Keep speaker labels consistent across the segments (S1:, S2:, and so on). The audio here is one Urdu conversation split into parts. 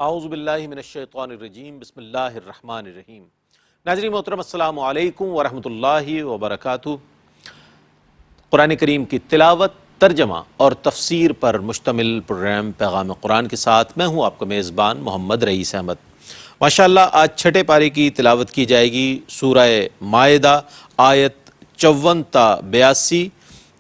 S1: اعوذ باللہ من الشیطان الرجیم بسم اللہ الرحمن الرحیم۔ ناظرین محترم السلام علیکم ورحمۃ اللہ وبرکاتہ۔ قرآن کریم کی تلاوت، ترجمہ اور تفسیر پر مشتمل پروگرام پیغام قرآن کے ساتھ میں ہوں آپ کا میزبان محمد رئیس احمد۔ ماشاءاللہ آج چھٹے پارے کی تلاوت کی جائے گی۔ سورہ مائدہ آیت 54 تا 82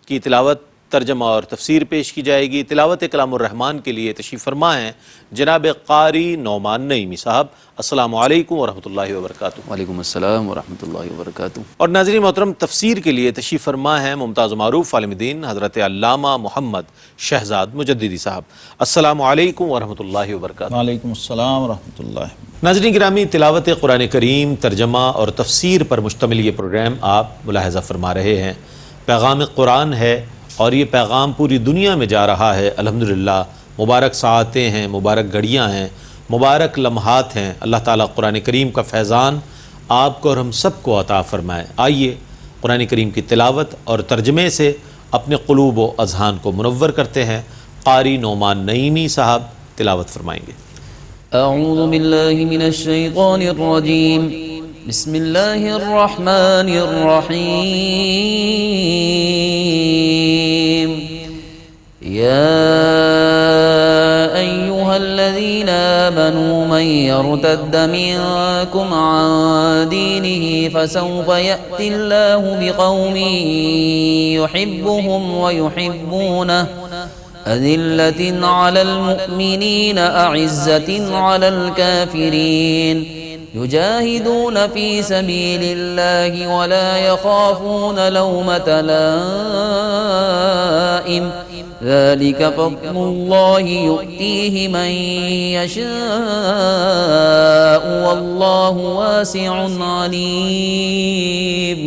S1: کی تلاوت، ترجمہ اور تفسیر پیش کی جائے گی۔ تلاوت کلام الرحمن کے لیے تشریف فرما ہیں جناب قاری نعمان نعیمی صاحب۔ السلام علیکم ورحمۃ اللہ وبرکاتہ۔
S2: وعلیکم السلام ورحمۃ اللہ وبرکاتہ۔
S1: اور ناظرین محترم، تفسیر کے لیے تشریف فرما ہیں ممتاز و معروف عالم دین حضرت علامہ محمد شہزاد مجددی صاحب۔ السلام علیکم ورحمۃ اللہ وبرکاتہ۔
S3: وعلیکم السلام ورحمۃ اللہ۔
S1: ناظرین گرامی، تلاوت قرآن کریم، ترجمہ اور تفسیر پر مشتمل یہ پروگرام آپ ملاحظہ فرما رہے ہیں۔ پیغام قرآن ہے اور یہ پیغام پوری دنیا میں جا رہا ہے الحمدللہ۔ مبارک ساعتیں ہیں، مبارک گھڑیاں ہیں، مبارک لمحات ہیں۔ اللہ تعالیٰ قرآن کریم کا فیضان آپ کو اور ہم سب کو عطا فرمائے۔ آئیے قرآن کریم کی تلاوت اور ترجمے سے اپنے قلوب و اذہان کو منور کرتے ہیں۔ قاری نعمان نعیمی صاحب تلاوت فرمائیں گے۔
S2: اعوذ باللہ من الشیطان الرجیم، بسم اللہ الرحمن الرحیم۔ یا ایہا الذین آمنوا من یرتد منکم عن دینہ فسوف یأتی اللہ بقوم یحبهم ویحبونہ أذلة على المؤمنين أعزة على الكافرين يجاهدون في سبيل الله ولا يخافون لومة لائم ذلك فضل الله يؤتيه من يشاء والله واسع عليم۔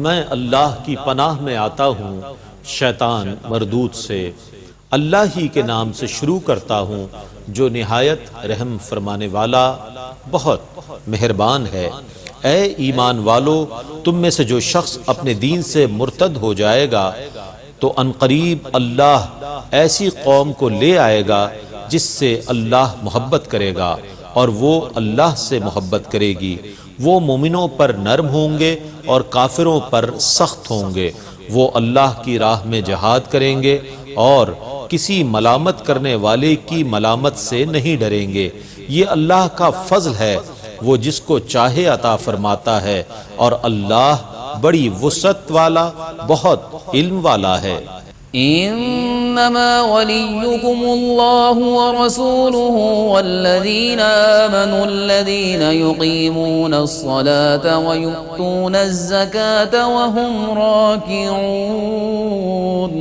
S1: میں اللہ کی پناہ میں آتا ہوں شیطان مردود سے۔ اللہ ہی کے نام سے شروع کرتا ہوں جو نہایت رحم فرمانے والا بہت مہربان ہے۔ اے ایمان والو، تم میں سے جو شخص اپنے دین سے مرتد ہو جائے گا تو عنقریب اللہ ایسی قوم کو لے آئے گا جس سے اللہ محبت کرے گا اور وہ اللہ سے محبت کرے گی۔ وہ مومنوں پر نرم ہوں گے اور کافروں پر سخت ہوں گے۔ وہ اللہ کی راہ میں جہاد کریں گے اور کسی ملامت کرنے والے کی ملامت سے نہیں ڈریں گے۔ یہ اللہ کا فضل ہے، وہ جس کو چاہے عطا فرماتا ہے، اور اللہ بڑی وسعت والا بہت علم والا ہے۔
S2: انما وليكم الله ورسوله والذين آمنوا الذين يقيمون الصلاة ويؤتون الزكاة وهم راكعون۔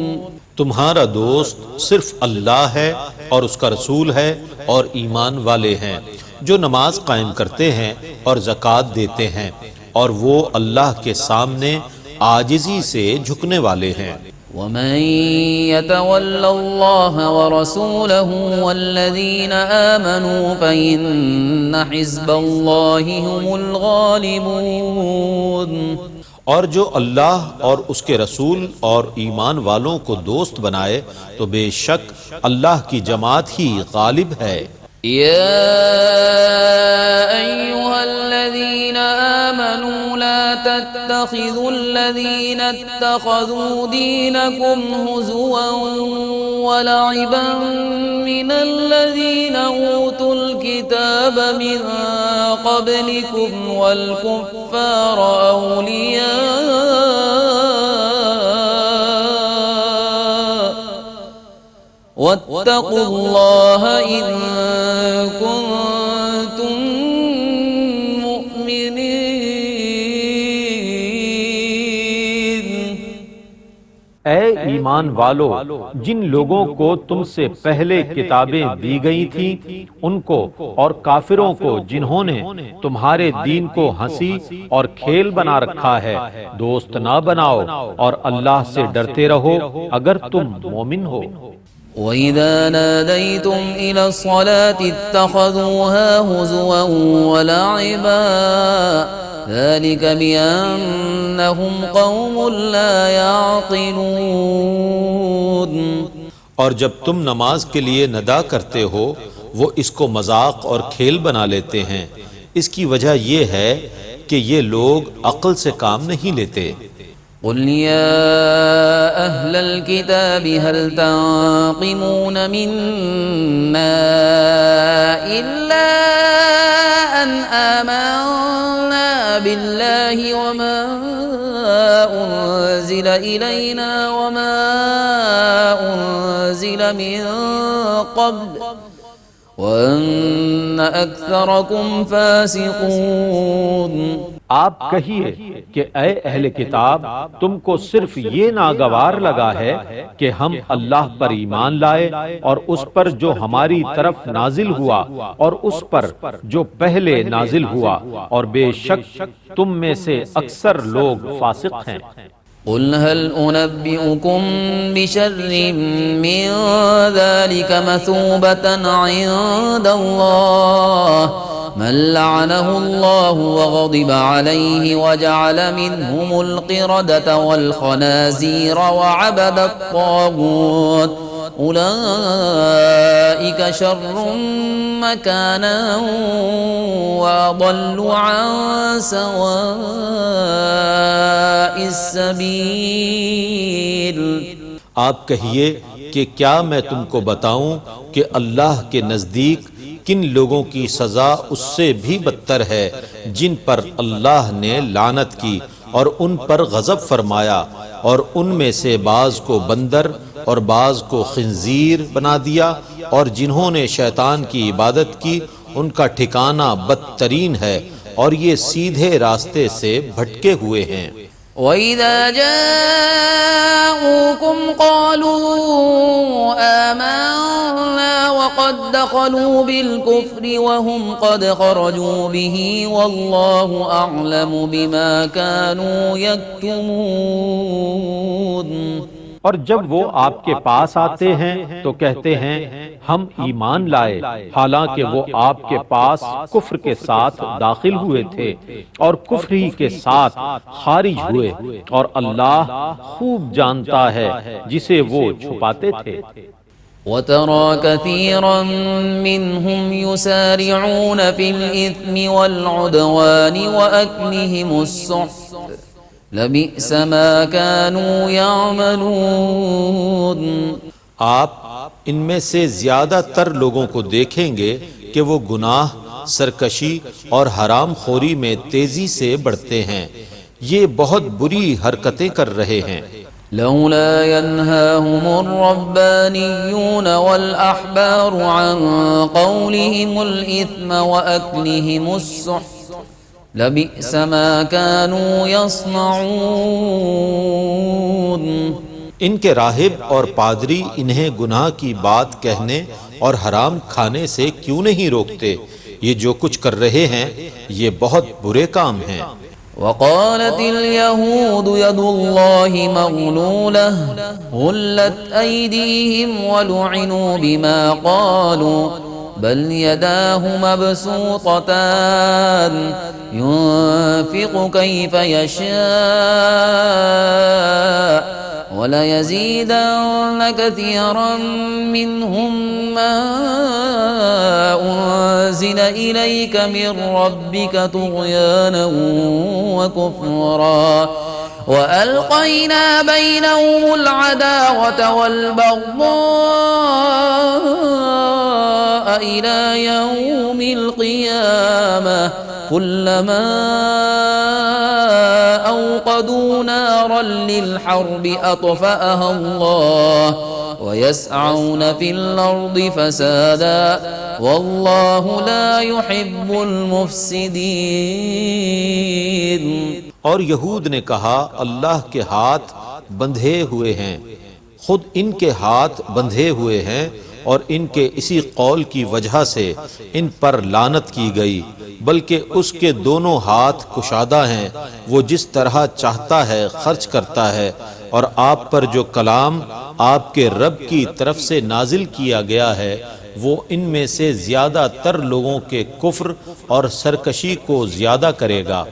S1: تمہارا دوست صرف اللہ ہے اور اس کا رسول ہے اور ایمان والے ہیں جو نماز قائم کرتے ہیں اور زکوٰۃ دیتے ہیں، اور وہ اللہ کے سامنے عاجزی سے جھکنے والے ہیں۔
S2: ومن يتول الله ورسوله والذين آمنوا فإن حزب الله هم الغالبون۔
S1: اور جو اللہ اور اس کے رسول اور ایمان والوں کو دوست بنائے تو بے شک اللہ کی جماعت ہی غالب ہے۔
S2: یا ایہا الذین آمنوا لا تتخذوا الذین اتخذوا دینکم ہزوا ولعبا من الذین اوتوا الکتاب من قبلکم والکفار اولیاء واتقوا اللہ ان کنتم مؤمنین۔
S1: اے ایمان والو، جن لوگوں کو تم سے پہلے کتابیں دی گئی تھیں ان کو اور کافروں کو جنہوں نے تمہارے دین کو ہنسی اور کھیل بنا رکھا ہے دوست نہ بناؤ، اور اللہ سے ڈرتے رہو اگر تم مومن ہو۔
S2: وَإِذَا نَادَيْتُمْ إِلَى الصَّلَاةِ اتَّخَذُوهَا هُزُوًا وَلَعِبًا ذَلِكَ بِأَنَّهُمْ قَوْمٌ لَا يَعْقِلُونَ۔
S1: اور جب تم نماز کے لیے ندا کرتے ہو وہ اس کو مذاق اور کھیل بنا لیتے ہیں۔ اس کی وجہ یہ ہے کہ یہ لوگ عقل سے کام نہیں لیتے۔
S2: قل يا أهل الكتاب هل تنقمون منا إلا أن آمنا بالله وما أنزل إلينا وما أنزل من قبل وأن أكثركم فاسقون۔
S1: آپ کہیے کہ اے اہل کتاب، تم کو صرف یہ ناگوار لگا ہے کہ ہم اللہ پر ایمان لائے اور اس پر جو ہماری طرف نازل ہوا اور اس پر جو پہلے نازل ہوا، اور بے شک تم میں سے اکثر لوگ فاسق ہیں۔
S2: قل هل أنبئكم بشر من ذلك مثوبة عند الله من لعنه الله وغضب عليه وجعل منهم القردة والخنازير وعبد الطاغوت أولئك شر مكانا وأضل عن سواء السبيل۔
S1: آپ کہیے کہ کیا میں تم کو بتاؤں کہ اللہ کے نزدیک کن لوگوں کی سزا اس سے بھی بدتر ہے جن پر اللہ نے لعنت کی اور ان پر غضب فرمایا، اور ان میں سے بعض کو بندر اور بعض کو خنزیر بنا دیا، اور جنہوں نے شیطان کی عبادت کی ان کا ٹھکانہ بدترین ہے، اور یہ سیدھے راستے سے بھٹکے ہوئے ہیں۔
S2: وَإِذَا جَاءُوكُمْ قَالُوا آمَنَّا وَقَدْ دَخَلُوا بِالْكُفْرِ وَهُمْ قَدْ خَرَجُوا بِهِ وَاللَّهُ أَعْلَمُ بِمَا كَانُوا يَكْتُمُونَ۔
S1: اور جب وہ آپ کے پاس آتے ہیں تو کہتے ہیں ہم ایمان لائے، حالانکہ وہ آپ کے پاس کفر کے ساتھ داخل ہوئے تھے اور کفر ہی کے ساتھ خارج ہوئے، اور اللہ خوب جانتا ہے جسے وہ چھپاتے تھے۔
S2: وَتَرَى كَثِيرًا مِّنْهُمْ يُسَارِعُونَ فِي الْإِثْمِ وَالْعُدْوَانِ وَأَكْلِهِمُ السُّحْتَ لَبِئْسَ مَا كَانُوا يَعْمَلُونَ۔
S1: آپ ان میں سے زیادہ تر لوگوں کو دیکھیں گے کہ وہ گناہ، سرکشی اور حرام خوری میں تیزی سے بڑھتے ہیں، یہ بہت بری حرکتیں کر رہے ہیں۔
S2: لولا ينهاهم الربانيون والأحبار عن قولهم الإثم وأكلهم السحت لبئس ما كانوا يصنعون۔
S1: ان کے راہب اور پادری انہیں گناہ کی بات کہنے اور حرام کھانے سے کیوں نہیں روکتے؟ یہ جو کچھ کر رہے ہیں یہ بہت برے کام ہیں۔
S2: وقالت اليهود يد الله مغلولة غلت أيديهم ولعنوا بما قالوا بل يداه مبسوطتان ينفق كيف يشاء وَلَيَزِيدَنَّ كَثِيرًا مِّنْهُمْ مَا أُنزِلَ إِلَيْكَ مِن رَّبِّكَ طُغْيَانًا وَكُفْرًا وَأَلْقَيْنَا بَيْنَهُمُ الْعَدَاوَةَ وَالْبَغْضَاءَ إِلَى يَوْمِ الْقِيَامَةِ كُلَّمَا أوقدوا نارا للحرب أطفأها الله ويسعون في الأرض فسادا والله لا يحب المفسدين۔
S1: اور یہود نے کہا اللہ کے ہاتھ بندھے ہوئے ہیں، خود ان کے ہاتھ بندھے ہوئے ہیں، اور ان کے اسی قول کی وجہ سے ان پر لعنت کی گئی، بلکہ اس کے دونوں ہاتھ کشادہ ہیں، وہ جس طرح چاہتا ہے خرچ کرتا ہے، اور آپ پر جو کلام آپ کے رب کی طرف سے نازل کیا گیا ہے وہ ان میں سے زیادہ تر لوگوں کے کفر اور سرکشی کو زیادہ کرے گا،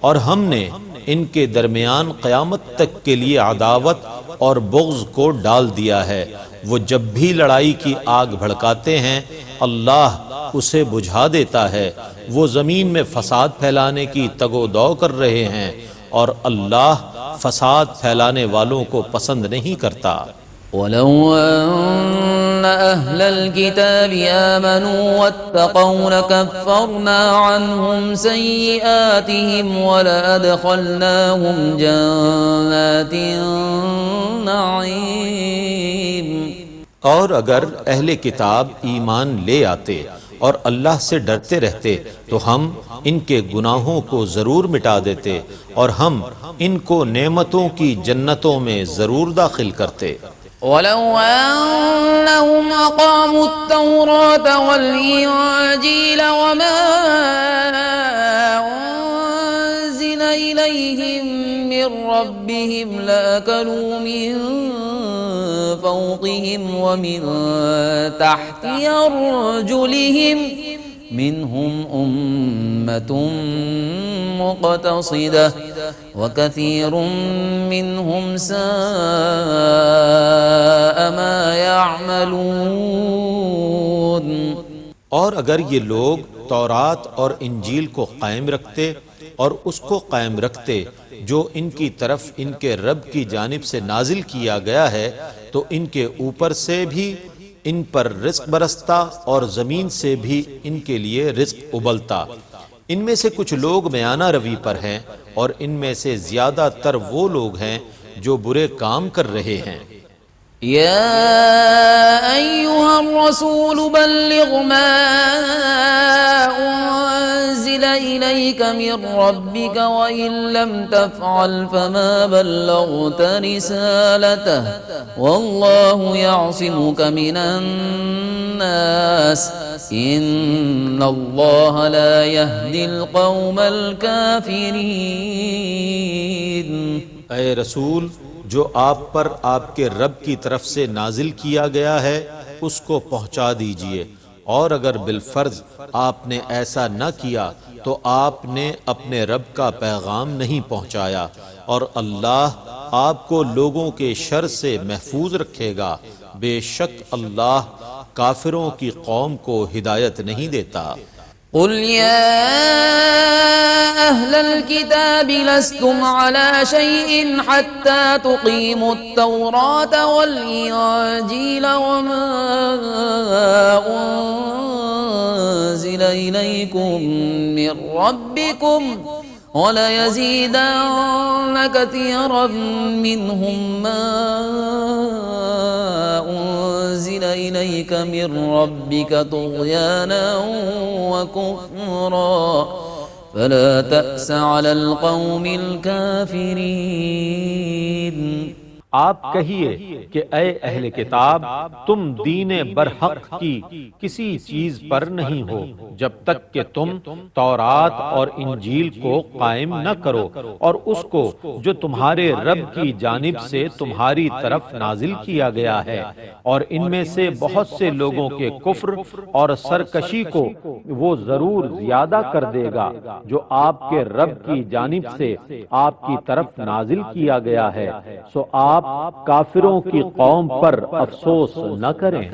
S1: اور ہم نے ان کے درمیان قیامت تک کے لیے عداوت اور بغض کو ڈال دیا ہے۔ وہ جب بھی لڑائی کی آگ بھڑکاتے ہیں اللہ اسے بجھا دیتا ہے۔ وہ زمین میں فساد پھیلانے کی تگ و دو کر رہے ہیں اور اللہ فساد پھیلانے والوں کو پسند نہیں کرتا۔
S2: وَلَوْ أَنَّ أَهْلَ الْكِتَابِ آمَنُوا وَاتَّقَوْا لَكَفَّرْنَا عَنْهُمْ سَيِّئَاتِهِمْ وَلَأَدْخَلْنَاهُمْ جَنَّاتِ النَّعِيمِ۔
S1: اور اگر اہل کتاب ایمان لے آتے اور اللہ سے ڈرتے رہتے تو ہم ان کے گناہوں کو ضرور مٹا دیتے اور ہم ان کو نعمتوں کی جنتوں میں ضرور داخل کرتے۔
S2: وَلَوْ أَنَّهُمْ أَقَامُوا التَّوْرَاةَ وَالْإِنْجِيلَ وَمَا أُنْزِلَ إِلَيْهِمْ مِنْ رَبِّهِمْ لَأَكَلُوا مِنْ فَوْقِهِمْ وَمِنْ تَحْتِ أَرْجُلِهِمْ منهم أمة مقتصدة وكثير منهم ساء ما يعملون۔
S1: اور اگر یہ لوگ تورات اور انجیل کو قائم رکھتے اور اس کو قائم رکھتے جو ان کی طرف ان کے رب کی جانب سے نازل کیا گیا ہے تو ان کے اوپر سے بھی ان پر رزق برستا اور زمین سے بھی ان کے لیے رزق ابلتا۔ ان میں سے کچھ لوگ میانہ روی پر ہیں اور ان میں سے زیادہ تر وہ لوگ ہیں جو برے کام کر رہے ہیں۔
S2: يا أيها الرسول بلغ ما أنزل إليك من ربك وإن لم تفعل فما بلغت رسالته والله يعصمك من الناس إن الله لا يهدي القوم الكافرين۔
S1: اے رسول، جو آپ پر آپ کے رب کی طرف سے نازل کیا گیا ہے اس کو پہنچا دیجئے، اور اگر بالفرض آپ نے ایسا نہ کیا تو آپ نے اپنے رب کا پیغام نہیں پہنچایا، اور اللہ آپ کو لوگوں کے شر سے محفوظ رکھے گا۔ بے شک اللہ کافروں کی قوم کو ہدایت نہیں دیتا۔
S2: قل يا أهل الكتاب لستم على شيء حتى تقيموا التوراة والإنجيل وما أنزل إليكم من ربكم وليزيدن كثيرا منهم ما أنزل إليك من ربك طغيانا وكفرا فلا تأس على القوم الكافرين۔
S1: آپ کہیے کہ اے اہل کتاب، تم دین برحق کی کسی چیز پر نہیں ہو جب تک کہ تم تورات اور انجیل کو قائم نہ کرو اور اس کو جو تمہارے رب کی جانب سے تمہاری طرف نازل کیا گیا ہے، اور ان میں سے بہت سے لوگوں کے کفر اور سرکشی کو وہ ضرور زیادہ کر دے گا جو آپ کے رب کی جانب سے آپ کی طرف نازل کیا گیا ہے، سو آپ کافروں کی قوم پر افسوس نہ کریں۔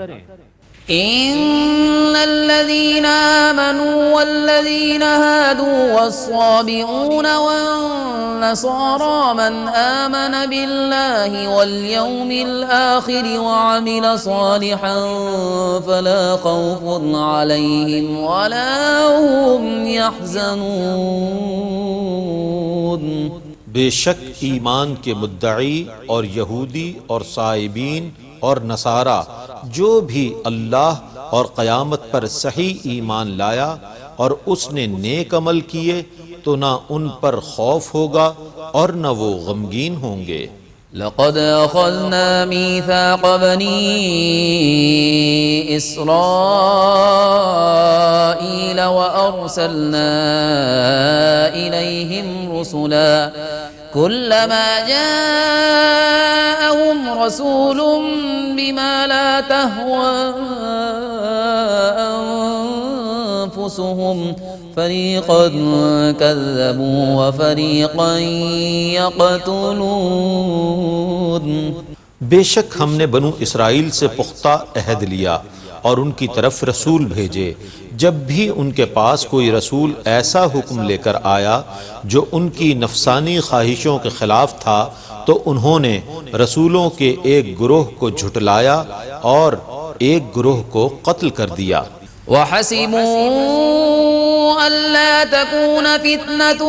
S2: إن الذين آمنوا والذين هادوا والصابئون والنصارى من آمن بالله واليوم الآخر وعمل صالحا فلا خوف عليهم ولا هم يحزنون۔
S1: بے شک ایمان کے مدعی اور یہودی اور صائبین اور نصارہ جو بھی اللہ اور قیامت پر صحیح ایمان لایا اور اس نے نیک عمل کیے تو نہ ان پر خوف ہوگا اور نہ وہ غمگین ہوں گے۔
S2: لقد أخذنا ميثاق بني إسرائيل وأرسلنا إليهم رسلا كلما جاءهم رسول بما لا تهوى أنفسهم فریقا كذبوا وفریقا یقتلون۔
S1: بے شک ہم نے بنو اسرائیل سے پختہ عہد لیا اور ان کی طرف رسول بھیجے۔ جب بھی ان کے پاس کوئی رسول ایسا حکم لے کر آیا جو ان کی نفسانی خواہشوں کے خلاف تھا تو انہوں نے رسولوں کے ایک گروہ کو جھٹلایا اور ایک گروہ کو قتل کر دیا۔
S2: وحسبوا ألا تكون فتنة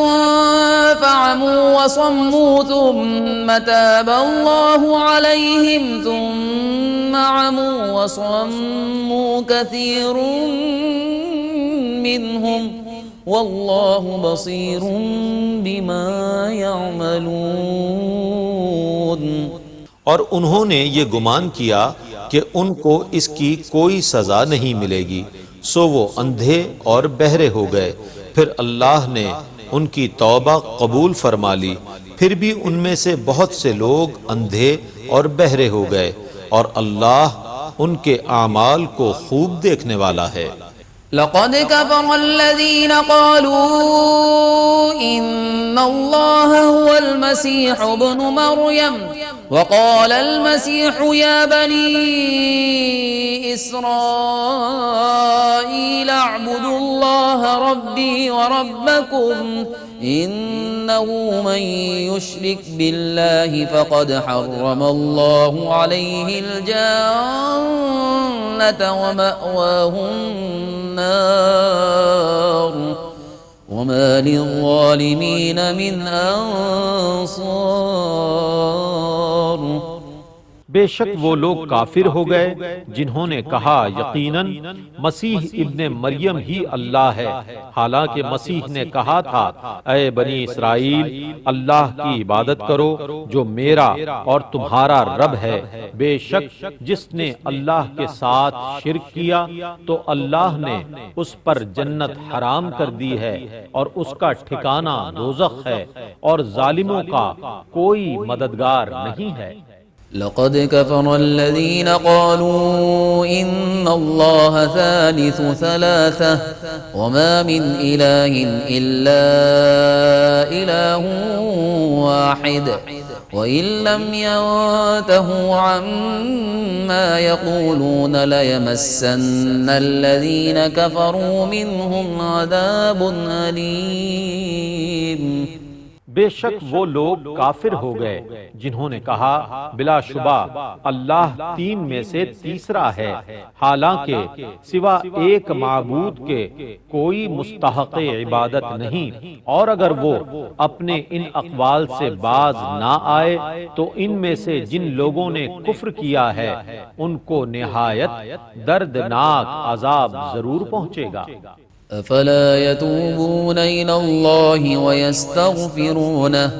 S2: فعموا وصموا ثم تاب الله عليهم ثم عموا وصموا كثير منهم والله بصير بما يعملون۔
S1: اور انہوں نے یہ گمان کیا کہ ان کو اس کی کوئی سزا نہیں ملے گی، سو وہ اندھے اور بہرے ہو گئے۔ پھر اللہ نے ان کی توبہ قبول فرما لی، پھر بھی ان میں سے بہت سے لوگ اندھے اور بہرے ہو گئے، اور اللہ ان کے اعمال کو خوب دیکھنے والا ہے۔
S2: لقد كفر الذين قالوا إن الله هو المسيح ابن مريم وقال المسيح يا بني إسرائيل اعبدوا الله ربي وربكم إنه من يشرك بالله فقد حرم الله عليه الجنة ومأواه النار وما للظالمين من أنصار۔
S1: بے شک وہ لوگ کافر ہو گئے جنہوں نے کہا یقیناً مسیح ابن مریم ہی اللہ ہے، حالانکہ مسیح نے کہا تھا اے بنی اسرائیل اللہ کی عبادت کرو جو میرا اور تمہارا رب ہے۔ بے شک جس نے اللہ کے ساتھ شرک کیا تو اللہ نے اس پر جنت حرام کر دی ہے اور اس کا ٹھکانہ دوزخ ہے، اور ظالموں کا کوئی مددگار نہیں ہے۔
S2: لقد كفر الذين قالوا إن الله ثالث ثلاثة وما من إله إلا إله واحد وإن لم ينتهوا عما يقولون ليمسن الذين كفروا منهم عذاب أليم۔
S1: بے شک وہ لوگ کافر ہو گئے جنہوں نے کہا بلا شبہ اللہ تین میں سے تیسرا ہے، حالانکہ سوا ایک معبود کے کوئی مستحق عبادت نہیں، اور اگر وہ اپنے ان اقوال سے باز نہ آئے تو ان میں سے جن لوگوں نے کفر کیا ہے ان کو نہایت دردناک عذاب ضرور پہنچے گا۔
S2: افلا يتوبون الى الله ويستغفرونه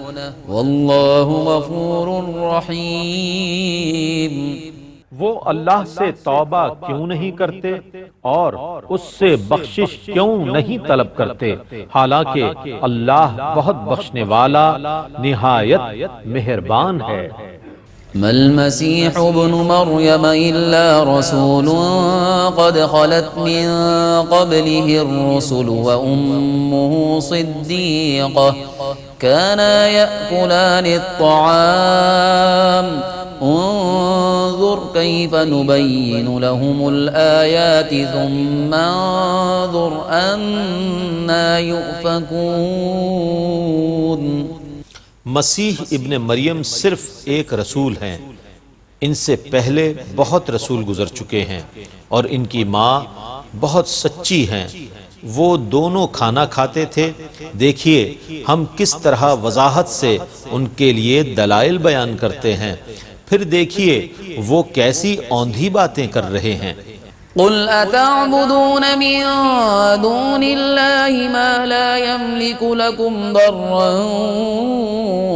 S2: والله غفور رحيم۔
S1: وہ اللہ سے توبہ کیوں نہیں کرتے اور اس سے بخشش کیوں نہیں طلب کرتے، حالانکہ اللہ بہت بخشنے والا نہایت مہربان ہے۔
S2: ما المسيح ابن مريم إلا رسول قد خلت من قبله الرسل وأمه صديقة كانا يأكلان الطعام انظر كيف نبين لهم الآيات ثم انظر أنا يؤفكون۔
S1: مسیح ابن مریم صرف ایک رسول ہیں، ان سے پہلے بہت رسول گزر چکے ہیں، اور ان کی ماں بہت سچی ہیں، وہ دونوں کھانا کھاتے تھے۔ دیکھیے ہم کس طرح وضاحت سے ان کے لیے دلائل بیان کرتے ہیں، پھر دیکھیے وہ کیسی اوندھی باتیں کر رہے ہیں۔
S2: قل اتعبدون من دون الله ما لا يملك لكم ضرا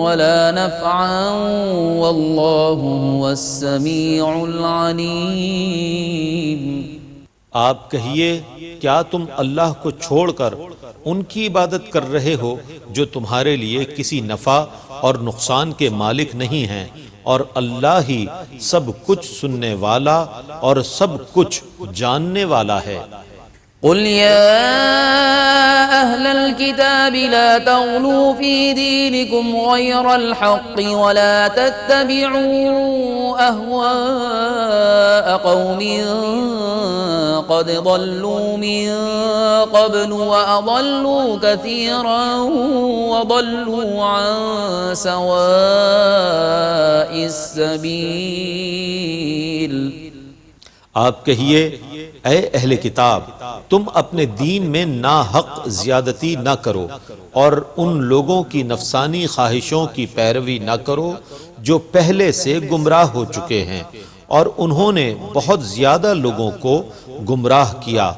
S2: ولا نفعا والله هو السميع العليم۔
S1: آپ کہیے کیا تم اللہ کو چھوڑ کر ان کی عبادت کر رہے ہو جو تمہارے لیے کسی نفع اور نقصان کے مالک نہیں ہیں، اور اللہ ہی سب کچھ سننے والا اور سب کچھ جاننے والا ہے۔
S2: قل يا أهل الكتاب لا تغلوا في دينكم غير الحق ولا تتبعوا أهواء قوم قد ضلوا من قبل وأضلوا كثيرا وضلوا عن سواء السبيل۔
S1: آپ کہیے اے اہل کتاب، تم اپنے دین میں ناحق زیادتی نہ کرو اور ان لوگوں کی نفسانی خواہشوں کی پیروی نہ کرو جو پہلے سے گمراہ ہو چکے ہیں، اور انہوں نے بہت زیادہ لوگوں کو گمراہ کیا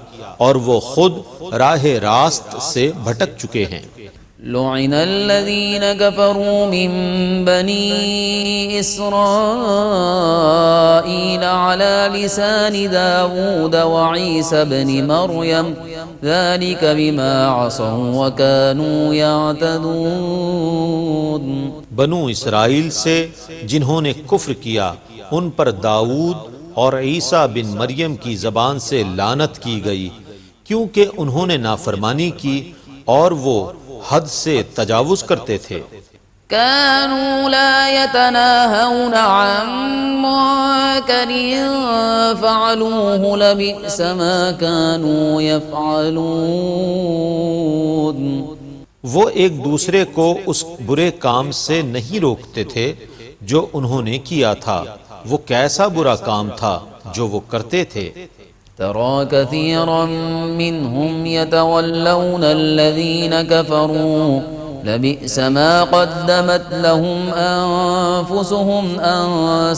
S1: اور وہ خود راہ راست سے بھٹک چکے ہیں۔
S2: لعن الذين كفروا من بني إسرائيل على لسان داود وعيسى بن مريم ذلك بما عصوا وكانوا يعتدون۔
S1: بنو اسرائیل سے جنہوں نے کفر کیا ان پر داؤد اور عیسیٰ بن مریم کی زبان سے لعنت کی گئی، کیونکہ انہوں نے نافرمانی کی اور وہ حد سے تجاوز کرتے تھے۔
S2: كانوا لا يتناهون عن منكر فعلوه لبئس ما كانوا يفعلون۔
S1: وہ ایک دوسرے کو اس برے کام سے نہیں روکتے تھے جو انہوں نے کیا تھا، وہ کیسا برا کام تھا جو وہ کرتے تھے۔
S2: ترى كثيرا منهم يتولون الذين كفروا لبئس ما قدمت لهم أنفسهم أن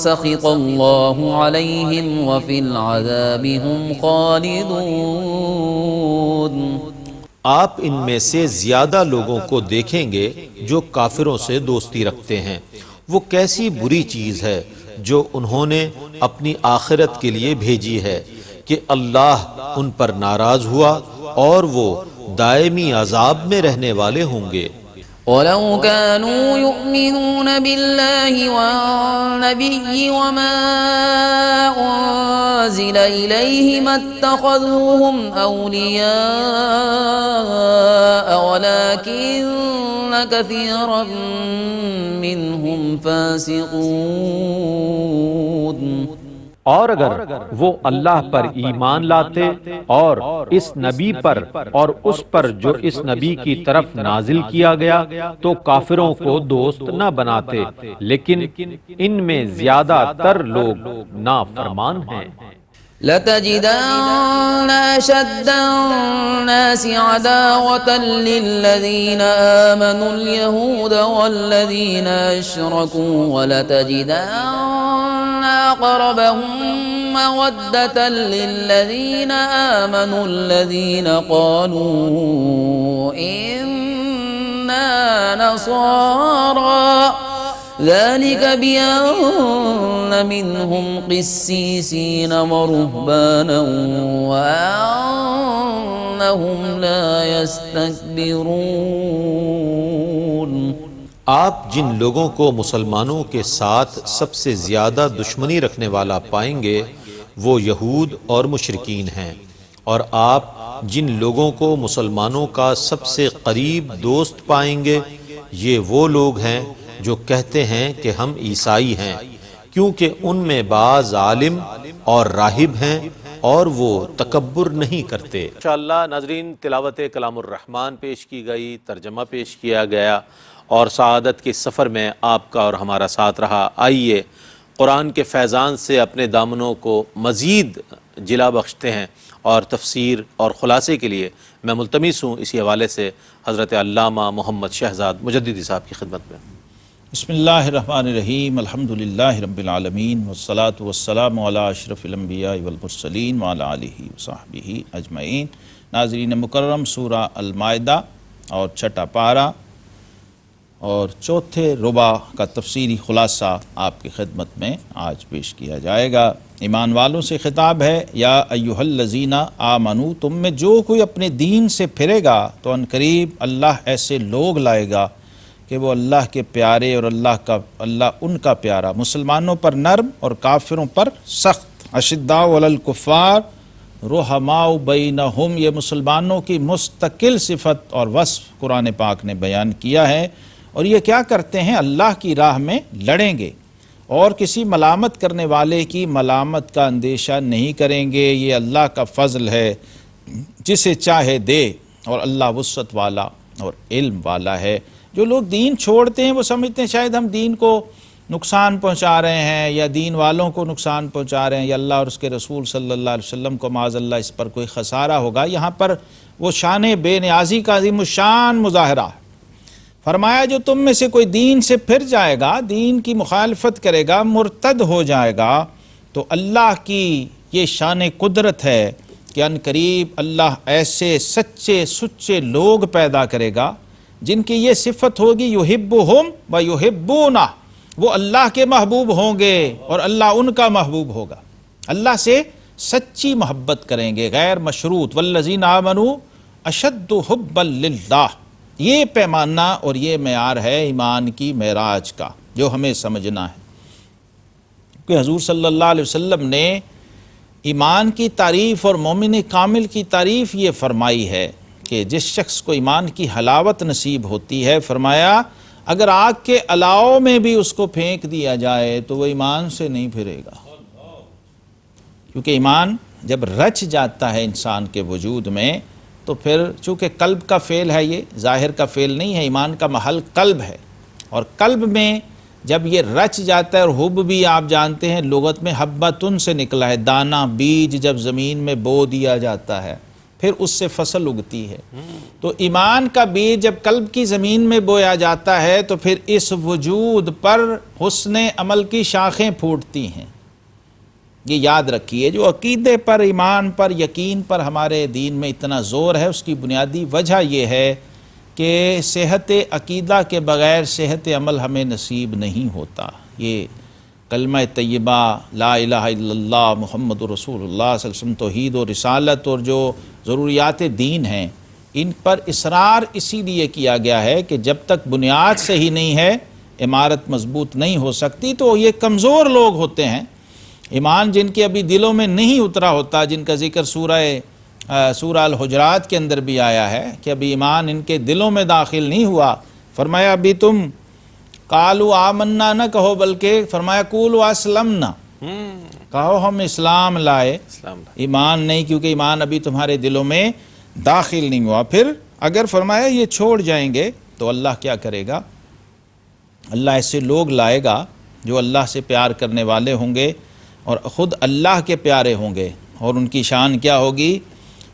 S2: سخط الله عليهم وفي العذاب هم خالدون۔
S1: آپ ان میں سے زیادہ لوگوں کو دیکھیں گے جو کافروں سے دوستی رکھتے ہیں، وہ کیسی بری چیز ہے جو انہوں نے اپنی آخرت کے لیے بھیجی ہے کہ اللہ ان پر ناراض ہوا اور وہ دائمی عذاب میں رہنے والے ہوں گے۔
S2: وَلَوْ كَانُوا يُؤْمِنُونَ بِاللَّهِ وَالنَّبِيِّ وَمَا أُنزِلَ إِلَيْهِ مَا اتَّخَذُوهُمْ أَوْلِيَاءَ وَلَكِنَّ كَثِيرًا مِّنْهُمْ فَاسِقُونَ۔
S1: اور اگر وہ اللہ پر ایمان لاتے اور اس نبی پر اور اس پر جو اس نبی کی طرف نازل کیا گیا تو کافروں کو دوست نہ بناتے، لیکن ان میں زیادہ تر لوگ نافرمان ہیں۔
S2: لَتَجِدَنَّ أَشَدَّ النَّاسِ عَدَاوَةً لِّلَّذِينَ آمَنُوا الْيَهُودَ وَالَّذِينَ أَشْرَكُوا وَلَتَجِدَنَّ أَقْرَبَهُم مَّوَدَّةً لِّلَّذِينَ آمَنُوا الَّذِينَ قَالُوا إِنَّا نَصَارَىٰ ذلك بأن منهم قسيسين ورهبانا وأنهم لا يستكبرون۔
S1: آپ جن لوگوں کو مسلمانوں کے ساتھ سب سے زیادہ دشمنی رکھنے والا پائیں گے وہ یہود اور مشرکین ہیں، اور آپ جن لوگوں کو مسلمانوں کا سب سے قریب دوست پائیں گے یہ وہ لوگ ہیں جو کہتے ہیں کہ ہم عیسائی ہیں، کیونکہ ان میں بعض عالم اور راہب ہیں اور وہ تکبر نہیں کرتے۔ انشاءاللہ ناظرین، تلاوت کلام الرحمن پیش کی گئی، ترجمہ پیش کیا گیا اور سعادت کے سفر میں آپ کا اور ہمارا ساتھ رہا۔ آئیے قرآن کے فیضان سے اپنے دامنوں کو مزید جلا بخشتے ہیں، اور تفسیر اور خلاصے کے لیے میں ملتمس ہوں اسی حوالے سے حضرت علامہ محمد شہزاد مجددی صاحب کی خدمت میں۔
S3: بسم اللہ الرحمن الرحیم، الحمدللہ رب العالمین، والصلاة والسلام علی اشرف الانبیاء والمرسلین وعلی آلہ وصحبہ اجمعین۔ ناظرین مکرم، سورہ المائدہ اور چھٹا پارہ اور چوتھے ربع کا تفسیری خلاصہ آپ کی خدمت میں آج پیش کیا جائے گا۔ ایمان والوں سے خطاب ہے، یا ایھا الذین آمنو، تم میں جو کوئی اپنے دین سے پھرے گا تو عنقریب اللہ ایسے لوگ لائے گا کہ وہ اللہ کے پیارے اور اللہ ان کا پیارا، مسلمانوں پر نرم اور کافروں پر سخت، اشداء علی الکفار رحماء بینہم، یہ مسلمانوں کی مستقل صفت اور وصف قرآن پاک نے بیان کیا ہے۔ اور یہ کیا کرتے ہیں؟ اللہ کی راہ میں لڑیں گے اور کسی ملامت کرنے والے کی ملامت کا اندیشہ نہیں کریں گے، یہ اللہ کا فضل ہے، جسے چاہے دے، اور اللہ وسعت والا اور علم والا ہے۔ جو لوگ دین چھوڑتے ہیں وہ سمجھتے ہیں شاید ہم دین کو نقصان پہنچا رہے ہیں یا دین والوں کو نقصان پہنچا رہے ہیں یا اللہ اور اس کے رسول صلی اللہ علیہ وسلم کو معاذ اللہ اس پر کوئی خسارہ ہوگا۔ یہاں پر وہ شان بے نیازی کا عظیم الشان مظاہرہ ہے۔ فرمایا جو تم میں سے کوئی دین سے پھر جائے گا، دین کی مخالفت کرے گا، مرتد ہو جائے گا، تو اللہ کی یہ شان قدرت ہے کہ ان قریب اللہ ایسے سچے سچے لوگ پیدا کرے گا جن کی یہ صفت ہوگی یحبہم و یحبونہ، وہ اللہ کے محبوب ہوں گے اور اللہ ان کا محبوب ہوگا، اللہ سے سچی محبت کریں گے غیر مشروط، والذین آمنوا اشد حبا للہ۔ یہ پیمانہ اور یہ معیار ہے ایمان کی معراج کا جو ہمیں سمجھنا ہے، کہ حضور صلی اللہ علیہ وسلم نے ایمان کی تعریف اور مومن کامل کی تعریف یہ فرمائی ہے کہ جس شخص کو ایمان کی حلاوت نصیب ہوتی ہے، فرمایا اگر آگ کے الاؤ میں بھی اس کو پھینک دیا جائے تو وہ ایمان سے نہیں پھرے گا، کیونکہ ایمان جب رچ جاتا ہے انسان کے وجود میں تو پھر چونکہ قلب کا فعل ہے، یہ ظاہر کا فعل نہیں ہے، ایمان کا محل قلب ہے، اور قلب میں جب یہ رچ جاتا ہے، اور حب بھی آپ جانتے ہیں لغت میں حبتن سے نکلا ہے، دانہ بیج جب زمین میں بو دیا جاتا ہے پھر اس سے فصل اگتی ہے، تو ایمان کا بیج جب قلب کی زمین میں بویا جاتا ہے تو پھر اس وجود پر حسن عمل کی شاخیں پھوٹتی ہیں۔ یہ یاد رکھیے، جو عقیدے پر، ایمان پر، یقین پر ہمارے دین میں اتنا زور ہے، اس کی بنیادی وجہ یہ ہے کہ صحت عقیدہ کے بغیر صحت عمل ہمیں نصیب نہیں ہوتا۔ یہ کلمہ طیبہ لا الہ الا اللہ محمد رسول اللہ صلی اللہ علیہ وسلم، توحید و رسالت اور جو ضروریات دین ہیں، ان پر اصرار اسی لیے کیا گیا ہے کہ جب تک بنیاد صحیح نہیں ہے عمارت مضبوط نہیں ہو سکتی۔ تو یہ کمزور لوگ ہوتے ہیں، ایمان جن کے ابھی دلوں میں نہیں اترا ہوتا، جن کا ذکر سورہ الحجرات کے اندر بھی آیا ہے کہ ابھی ایمان ان کے دلوں میں داخل نہیں ہوا۔ فرمایا ابھی تم قالوا آمنا نہ کہو، بلکہ فرمایا قولوا اسلمنا، کہو ہم اسلام لائے، ایمان نہیں، کیونکہ ایمان ابھی تمہارے دلوں میں داخل نہیں ہوا۔ پھر اگر فرمایا یہ چھوڑ جائیں گے تو اللہ کیا کرے گا؟ اللہ ایسے لوگ لائے گا جو اللہ سے پیار کرنے والے ہوں گے اور خود اللہ کے پیارے ہوں گے، اور ان کی شان کیا ہوگی؟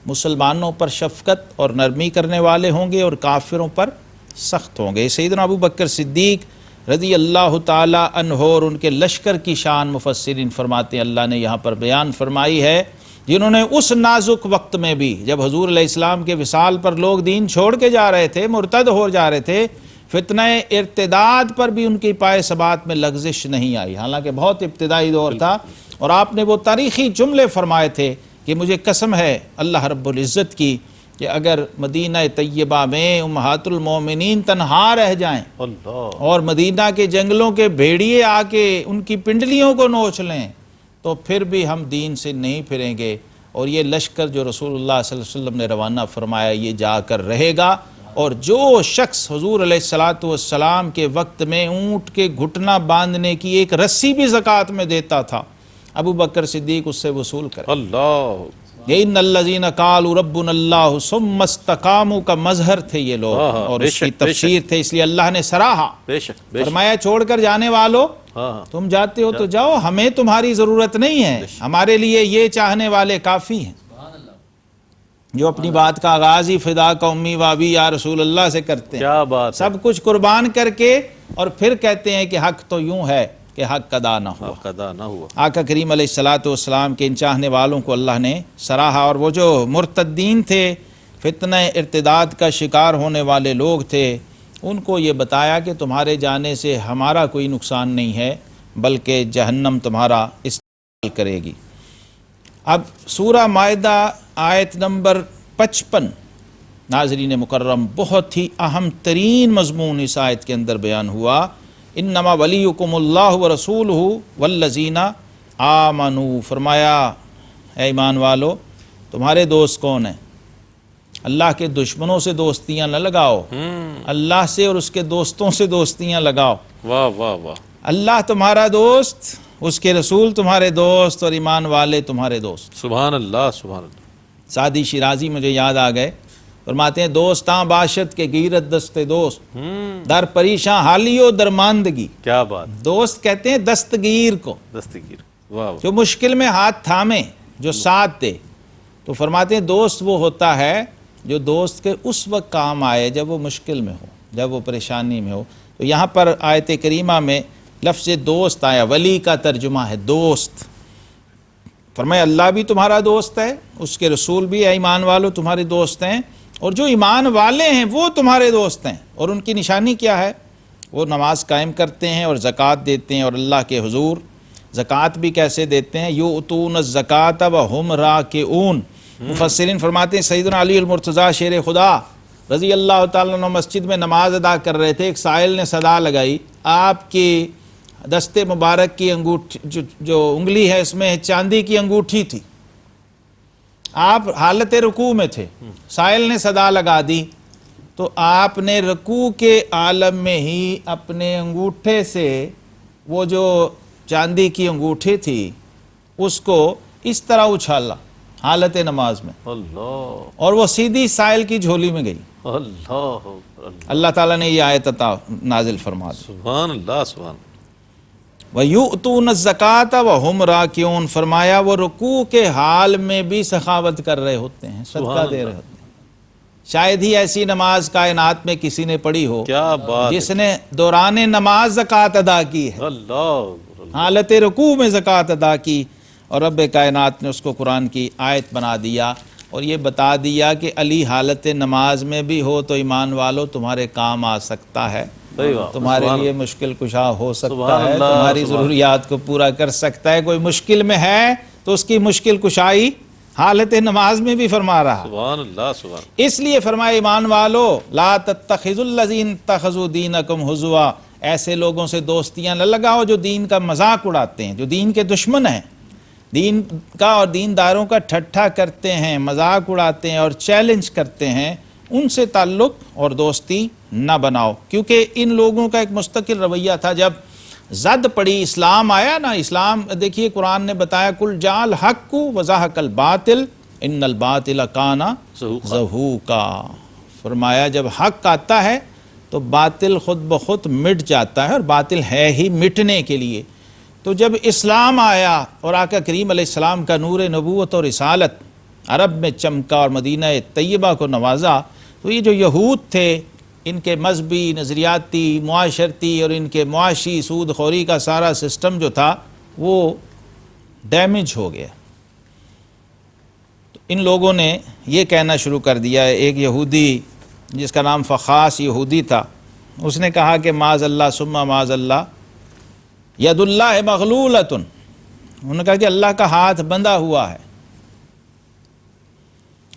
S3: مسلمانوں پر شفقت اور نرمی کرنے والے ہوں گے اور کافروں پر سخت ہوں گے۔ سیدنا ابو بکر صدیق رضی اللہ تعالی عنہ اور ان کے لشکر کی شان مفسرین فرماتے ہیں اللہ نے یہاں پر بیان فرمائی ہے، جنہوں نے اس نازک وقت میں بھی جب حضور علیہ السلام کے وصال پر لوگ دین چھوڑ کے جا رہے تھے، مرتد ہو جا رہے تھے، فتنہ ارتداد پر بھی ان کی پائے ثبات میں لغزش نہیں آئی، حالانکہ بہت ابتدائی دور تھا، اور آپ نے وہ تاریخی جملے فرمائے تھے کہ مجھے قسم ہے اللہ رب العزت کی کہ اگر مدینہ طیبہ میں امہات المومنین تنہا رہ جائیں اور مدینہ کے جنگلوں کے بھیڑیے آ کے ان کی پنڈلیوں کو نوچ لیں تو پھر بھی ہم دین سے نہیں پھریں گے، اور یہ لشکر جو رسول اللہ صلی اللہ علیہ وسلم نے روانہ فرمایا یہ جا کر رہے گا۔ اور جو شخص حضور علیہ السلام کے وقت میں اونٹ کے گھٹنا باندھنے کی ایک رسی بھی زکوٰۃ میں دیتا تھا، ابو بکر صدیق اس سے وصول کرے۔
S1: اللہ،
S3: ان الذین قالوا ربنا اللہ ثم استقاموا کا مظہر تھے یہ لوگ، اور اس کی تفسیر تھے، اس لیے اللہ نے سراہا، فرمایا چھوڑ کر جانے والو تم جاتے ہو تو جاؤ، ہمیں تمہاری ضرورت نہیں ہے، ہمارے لیے یہ چاہنے والے کافی ہیں جو اپنی بات کا آغاز ہی فدا کا امی و ابی یا رسول اللہ سے کرتے ہیں،
S1: کیا بات،
S3: سب کچھ قربان کر کے، اور پھر کہتے ہیں کہ حق تو یوں ہے کہ حق ادا نہ ہوا،
S1: ادا نہ ہوا۔
S3: آقا کریم علیہ السلام کے ان چاہنے والوں کو اللہ نے سراہا، اور وہ جو مرتدین تھے، فتنہ ارتداد کا شکار ہونے والے لوگ تھے، ان کو یہ بتایا کہ تمہارے جانے سے ہمارا کوئی نقصان نہیں ہے، بلکہ جہنم تمہارا استقبال کرے گی۔ اب سورہ مائدہ آیت نمبر 55، ناظرین مکرم، بہت ہی اہم ترین مضمون اس آیت کے اندر بیان ہوا، انما ولیکم اللہ ورسولہ والذین آمنوا، فرمایا اے ایمان والو تمہارے دوست کون ہیں؟ اللہ کے دشمنوں سے دوستیاں نہ لگاؤ، اللہ سے اور اس کے دوستوں سے دوستیاں لگاؤ۔
S1: واہ واہ واہ،
S3: اللہ تمہارا دوست، اس کے رسول تمہارے دوست، اور ایمان والے تمہارے دوست۔
S1: سبحان اللہ سبحان اللہ۔
S3: سعدی شیرازی مجھے یاد آ گئے، فرماتے ہیں دوستاں باشد کے گیرت دست دوست، در پریشاں حالی و درماندگی۔
S1: کیا بات،
S3: دوست کہتے ہیں دستگیر کو،
S1: دستگیر، واہ واہ۔
S3: جو مشکل میں ہاتھ تھامے، جو ساتھ دے۔ تو فرماتے ہیں دوست وہ ہوتا ہے جو دوست کے اس وقت کام آئے جب وہ مشکل میں ہو، جب وہ پریشانی میں ہو۔ تو یہاں پر آیت کریمہ میں لفظ دوست آیا، ولی کا ترجمہ ہے دوست۔ فرمایا اللہ بھی تمہارا دوست ہے، اس کے رسول بھی، اے ایمان والو تمہارے دوست ہیں، اور جو ایمان والے ہیں وہ تمہارے دوست ہیں۔ اور ان کی نشانی کیا ہے؟ وہ نماز قائم کرتے ہیں اور زکوٰۃ دیتے ہیں، اور اللہ کے حضور زکوٰۃ بھی کیسے دیتے ہیں؟ یؤتون الزکاۃ وہم راکعون۔ مفسرین فرماتے ہیں سیدنا علی المرتضیٰ شیر خدا رضی اللہ تعالیٰ عنہ مسجد میں نماز ادا کر رہے تھے، ایک سائل نے صدا لگائی، آپ کی دست مبارک کی انگوٹھی جو انگلی ہے اس میں چاندی کی انگوٹھی تھی، آپ حالت رکوع میں تھے، سائل نے صدا لگا دی، تو آپ نے رکوع کے عالم میں ہی اپنے انگوٹھے سے وہ جو چاندی کی انگوٹھی تھی اس کو اس طرح اچھالا حالت نماز میں،
S1: اللہ
S3: اور وہ سیدھی سائل کی جھولی میں گئی۔
S1: اللہ
S3: اللہ تعالیٰ نے یہ آیت عطا نازل فرما دی،
S1: سبحان اللہ سبحان اللہ۔
S3: وَيُؤْتُونَ الزَّكَاةَ وَهُمْ رَاكِعُونَ، فرمایا وہ رکوع کے حال میں بھی سخاوت کر رہے ہوتے ہیں، صدقہ دے رہے ہوتے ہیں۔ شاید ہی ایسی نماز کائنات میں کسی نے پڑھی ہو
S1: کیا بات،
S3: جس نے دوران نماز زکوٰۃ ادا کی ہے،
S1: اللہ
S3: حالت رکوع میں زکوٰۃ ادا کی، اور رب کائنات نے اس کو قرآن کی آیت بنا دیا، اور یہ بتا دیا کہ علی حالت نماز میں بھی ہو تو ایمان والو تمہارے کام آ سکتا ہے، تمہارے لیے مشکل کشا ہو سکتا ہے، تمہاری ضروریات کو پورا کر سکتا ہے۔ کوئی مشکل میں ہے تو اس کی مشکل کشائی حالت نماز میں بھی فرما رہا۔
S1: سبحان اللہ سبحان۔
S3: اس لیے فرمایا ایمان والو لا تتخذوا الذین اتخذوا دینکم ہزوا، ایسے لوگوں سے دوستیاں نہ لگاؤ جو دین کا مذاق اڑاتے ہیں، جو دین کے دشمن ہیں، دین کا اور دینداروں کا ٹھٹھا کرتے ہیں، مذاق اڑاتے ہیں اور چیلنج کرتے ہیں، ان سے تعلق اور دوستی نہ بناؤ، کیونکہ ان لوگوں کا ایک مستقل رویہ تھا۔ جب زد پڑی، اسلام آیا نا، اسلام دیکھیے قرآن نے بتایا کل جاء الحق وزہق الباطل ان الباطل کان زہوقا، فرمایا جب حق آتا ہے تو باطل خود بخود مٹ جاتا ہے، اور باطل ہے ہی مٹنے کے لیے۔ تو جب اسلام آیا اور آقا کریم علیہ السلام کا نور نبوت اور رسالت عرب میں چمکا اور مدینہ طیبہ کو نوازا، تو یہ جو یہود تھے، ان کے مذہبی، نظریاتی، معاشرتی اور ان کے معاشی سود خوری کا سارا سسٹم جو تھا وہ ڈیمیج ہو گیا۔ تو ان لوگوں نے یہ کہنا شروع کر دیا، ایک یہودی جس کا نام فخاس یہودی تھا، اس نے کہا کہ معاذ اللہ ثم معاذ اللہ ید اللہ مغلولۃ، انہوں نے کہا کہ اللہ کا ہاتھ بندھا ہوا ہے،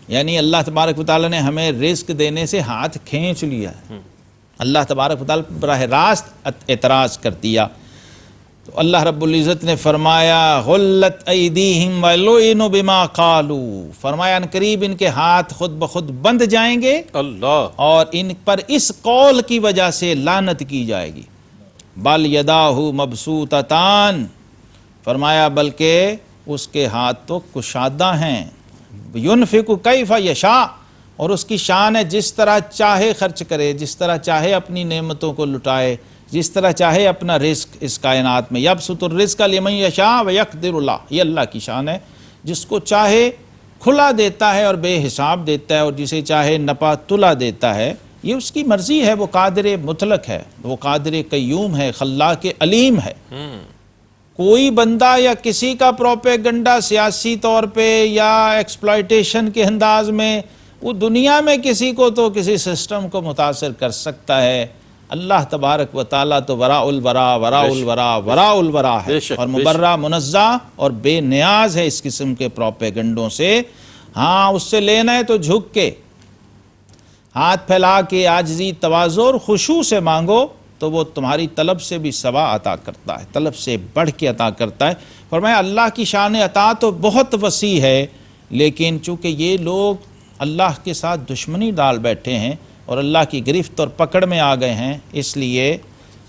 S3: یعنی اللہ تبارک و تعالیٰ نے ہمیں رزق دینے سے ہاتھ کھینچ لیا ہے۔ اللہ تبارک و تعالیٰ براہ راست اعتراض کر دیا، تو اللہ رب العزت نے فرمایا غلت ایدیہم ولعنوا بما قالوا، فرمایا ان قریب ان کے ہاتھ خود بخود بند جائیں گے،
S1: اللہ،
S3: اور ان پر اس قول کی وجہ سے لعنت کی جائے گی۔ بل یداہ مبسوطتان، فرمایا بلکہ اس کے ہاتھ تو کشادہ ہیں، ینفق کیف یشاء، اور اس کی شان ہے جس طرح چاہے خرچ کرے، جس طرح چاہے اپنی نعمتوں کو لٹائے، جس طرح چاہے اپنا رزق اس کائنات میں، یبسط الرزق لمن یشاء ویقدر اللہ، یہ اللہ کی شان ہے، جس کو چاہے کھلا دیتا ہے اور بے حساب دیتا ہے، اور جسے چاہے نپا تلا دیتا ہے، یہ اس کی مرضی ہے۔ وہ قادر مطلق ہے، وہ قادر قیوم ہے، خلاق علیم ہے۔ کوئی بندہ یا کسی کا پروپیگنڈا سیاسی طور پہ یا ایکسپلائٹیشن کے انداز میں وہ دنیا میں کسی کو تو کسی سسٹم کو متاثر کر سکتا ہے، اللہ تبارک و تعالیٰ تو وراء الورا وراء الورا وراء الورا ہے، اور مبرہ منزہ اور بے نیاز ہے اس قسم کے پروپیگنڈوں سے۔ ہاں اس سے لینا ہے تو جھک کے ہاتھ پھیلا کے عاجزی، تواضع اور خشوع سے مانگو، تو وہ تمہاری طلب سے بھی سوا عطا کرتا ہے، طلب سے بڑھ کے عطا کرتا ہے۔ فرمایا اللہ کی شان عطا تو بہت وسیع ہے، لیکن چونکہ یہ لوگ اللہ کے ساتھ دشمنی ڈال بیٹھے ہیں اور اللہ کی گرفت اور پکڑ میں آ گئے ہیں، اس لیے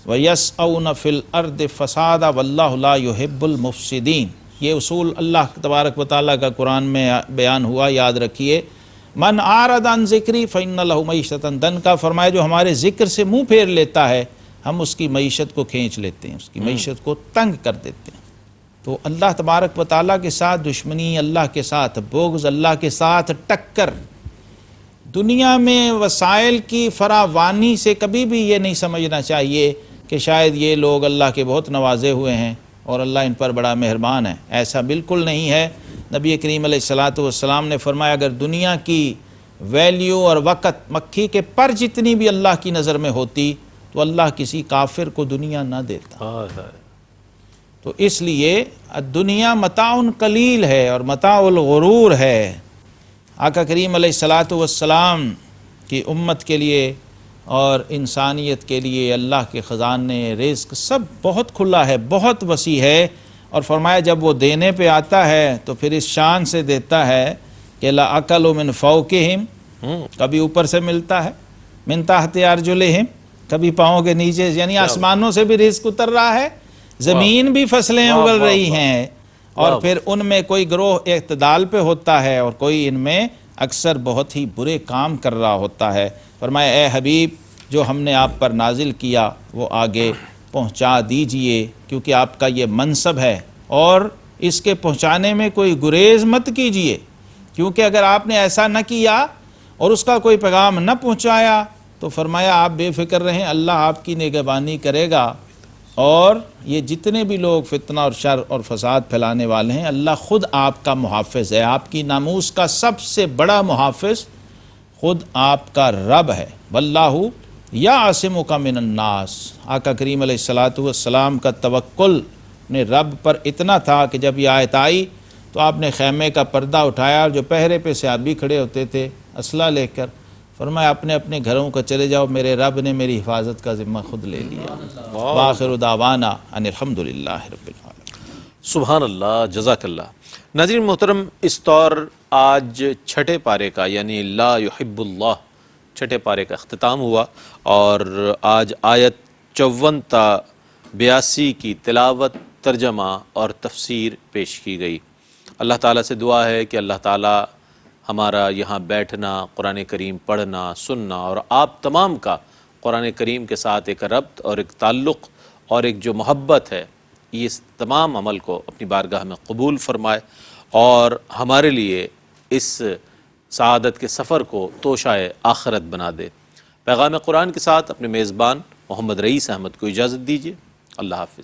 S3: وَيَسْعَوْنَ فِي الْأَرْضِ فَسَادًا وَاللَّهُ لَا يُحِبُّ الْمُفْسِدِينَ۔ یہ اصول اللہ تبارک و تعالیٰ کا قرآن میں بیان ہوا، یاد رکھیے۔ من اعرض عن ذکری فإن له معیشۃ ضنکا، فرمایا جو ہمارے ذکر سے منہ پھیر لیتا ہے ہم اس کی معیشت کو کھینچ لیتے ہیں، اس کی معیشت کو تنگ کر دیتے ہیں۔ تو اللہ تبارک و تعالیٰ کے ساتھ دشمنی، اللہ کے ساتھ بغض، اللہ کے ساتھ ٹکر، دنیا میں وسائل کی فراوانی سے کبھی بھی یہ نہیں سمجھنا چاہیے کہ شاید یہ لوگ اللہ کے بہت نوازے ہوئے ہیں اور اللہ ان پر بڑا مہربان ہے۔ ایسا بالکل نہیں ہے۔ نبی کریم علیہ الصلاۃ والسلام نے فرمایا اگر دنیا کی ویلیو اور وقت مکھی کے پر جتنی بھی اللہ کی نظر میں ہوتی تو اللہ کسی کافر کو دنیا نہ دیتا۔ تو اس لیے دنیا متاع قلیل ہے اور متاع الغرور ہے۔ آقا کریم علیہ الصلاۃ والسلام کی امت کے لیے اور انسانیت کے لیے اللہ کے خزانے رزق سب بہت کھلا ہے، بہت وسیع ہے، اور فرمایا جب وہ دینے پہ آتا ہے تو پھر اس شان سے دیتا ہے کہ لا اکل من فوقہم، کبھی اوپر سے ملتا ہے، من تحت ارجلہم، کبھی پاؤں کے نیچے، یعنی آسمانوں سے بھی رزق اتر رہا ہے، زمین بھی فصلیں اگل رہی ہیں، اور پھر ان میں کوئی گروہ اعتدال پہ ہوتا ہے اور کوئی ان میں اکثر بہت ہی برے کام کر رہا ہوتا ہے۔ فرمایا اے حبیب جو ہم نے آپ پر نازل کیا وہ آگے پہنچا دیجئے، کیونکہ آپ کا یہ منصب ہے، اور اس کے پہنچانے میں کوئی گریز مت کیجئے، کیونکہ اگر آپ نے ایسا نہ کیا اور اس کا کوئی پیغام نہ پہنچایا تو فرمایا آپ بے فکر رہیں، اللہ آپ کی نگہبانی کرے گا، اور یہ جتنے بھی لوگ فتنہ اور شر اور فساد پھیلانے والے ہیں اللہ خود آپ کا محافظ ہے، آپ کی ناموس کا سب سے بڑا محافظ خود آپ کا رب ہے۔ واللہ یعصمک من الناس۔ آقا کریم علیہ الصلاۃ والسلام کا توکل نے رب پر اتنا تھا کہ جب یہ آیت آئی تو آپ نے خیمے کا پردہ اٹھایا، اور جو پہرے پہ صحابی کھڑے ہوتے تھے اسلحہ لے کر، فرمایا اپنے اپنے گھروں کو چلے جاؤ، میرے رب نے میری حفاظت کا ذمہ خود لے لیا۔ وآخر دعوانا ان الحمدللہ رب العالمین۔
S1: سبحان اللہ، جزاک اللہ۔ ناظرین محترم، اس طور آج چھٹے پارے کا یعنی لا یحب اللہ چھٹے پارے کا اختتام ہوا، اور آج آیت 54 تا 82 کی تلاوت، ترجمہ اور تفسیر پیش کی گئی۔ اللہ تعالیٰ سے دعا ہے کہ اللہ تعالیٰ ہمارا یہاں بیٹھنا، قرآن کریم پڑھنا، سننا، اور آپ تمام کا قرآن کریم کے ساتھ ایک ربط اور ایک تعلق اور ایک جو محبت ہے، اس تمام عمل کو اپنی بارگاہ میں قبول فرمائے، اور ہمارے لیے اس سعادت کے سفر کو توشائے آخرت بنا دے۔ پیغام قرآن کے ساتھ اپنے میزبان محمد رئیس احمد کو اجازت دیجیے۔ اللہ حافظ۔